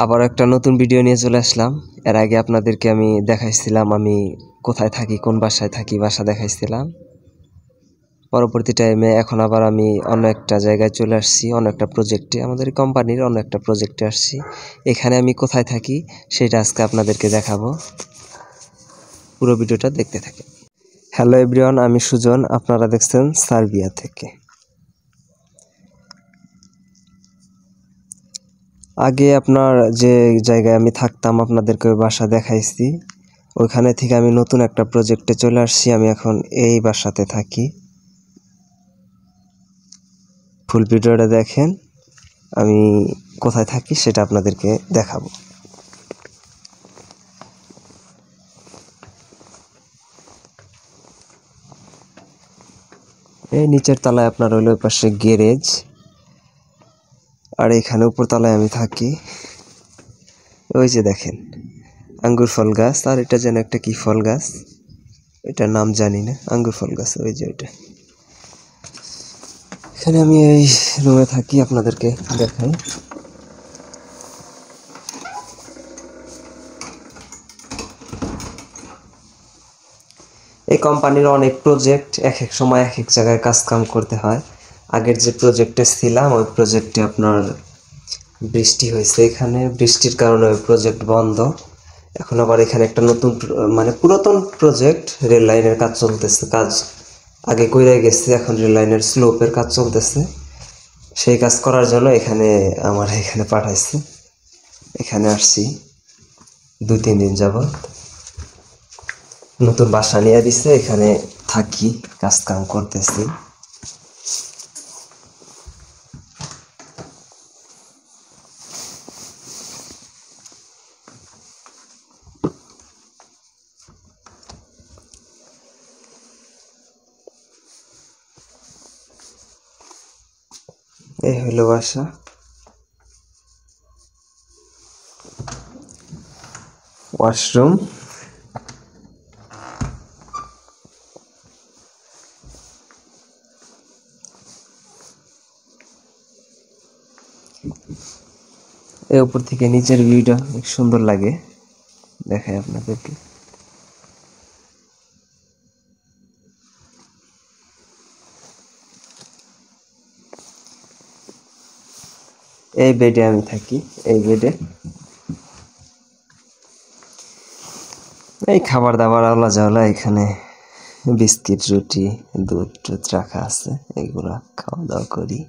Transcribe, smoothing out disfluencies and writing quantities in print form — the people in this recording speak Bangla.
আবার একটা নতুন ভিডিও নিয়ে চলে আসলাম। এর আগে আপনাদেরকে আমি দেখাইছিলাম আমি কোথায় থাকি, কোন বাসায় থাকি, বাসা দেখাইছিলাম। পরবর্তী টাইমে এখন আবার আমি অন্য একটা জায়গায় চলে আসছি, অন্য একটা প্রজেক্টে, আমাদের কোম্পানির অন্য একটা প্রজেক্টে আসছি। এখানে আমি কোথায় থাকি সেটা আজকে আপনাদেরকে দেখাবো। পুরো ভিডিওটা দেখতে থাকেন। হ্যালো এভরিওয়ান, আমি সুজন, আপনারা দেখছেন সার্বিয়া থেকে। আগে আপনার যে জায়গায় আমি থাকতাম আপনাদেরকে ওই বাসা দেখাইছি, ওইখানে থেকে আমি নতুন একটা প্রজেক্টে চলে আসছি। আমি এখন এই বাসাতে থাকি। ফুল ভিডিওটা দেখেন, আমি কোথায় থাকি সেটা আপনাদেরকে দেখাবো। এই নিচের তলায় আপনার হলো ওই পাশে গ্যারেজ, আর এখানে উপর তলায় আমি থাকি। ওই যে দেখেন আঙ্গুর ফল গাছ, আর এটা যেন একটা কি ফল গাছ, এটার নাম জানি না, আঙ্গুর ফল গাছ, ওই যে ওইটা। এখানে আমি এই রুমে থাকি, আপনাদেরকে দেখাই। এই কোম্পানির অনেক প্রজেক্ট, এক এক সময় এক এক জায়গায় কাজ কাম করতে হয়। আগের যে প্রজেক্টে ছিলাম ওই প্রজেক্টে আপনার বৃষ্টি হয়েছে, এখানে বৃষ্টির কারণে ওই প্রজেক্ট বন্ধ। এখন আবার এখানে একটা নতুন মানে পুরাতন প্রজেক্ট, রেল লাইনের কাজ চলতেছে, কাজ আগে কইরা গেছে, এখন রেল লাইনের স্লোপের কাজ চলতেছে। সেই কাজ করার জন্য আমার এখানে পাঠাইছে। এখানে আসছি 2-3 দিন যাবত। নতুন বাসা নিয়ে দিছে, এখানে থাকি, কাজ কাম করতেছি। এই হলো বাসা। ওয়াশরুম, এই উপর থেকে নিচের ভিউটা অনেক সুন্দর লাগে, দেখাই আপনাদেরকে। এই বেডে আমি থাকি, এই বেডে। এই খাবার দাবার আলা জ্বালা, এখানে বিস্কিট, রুটি, দুধ টুধ রাখা আছে, এগুলা খাওয়া দাওয়া করি।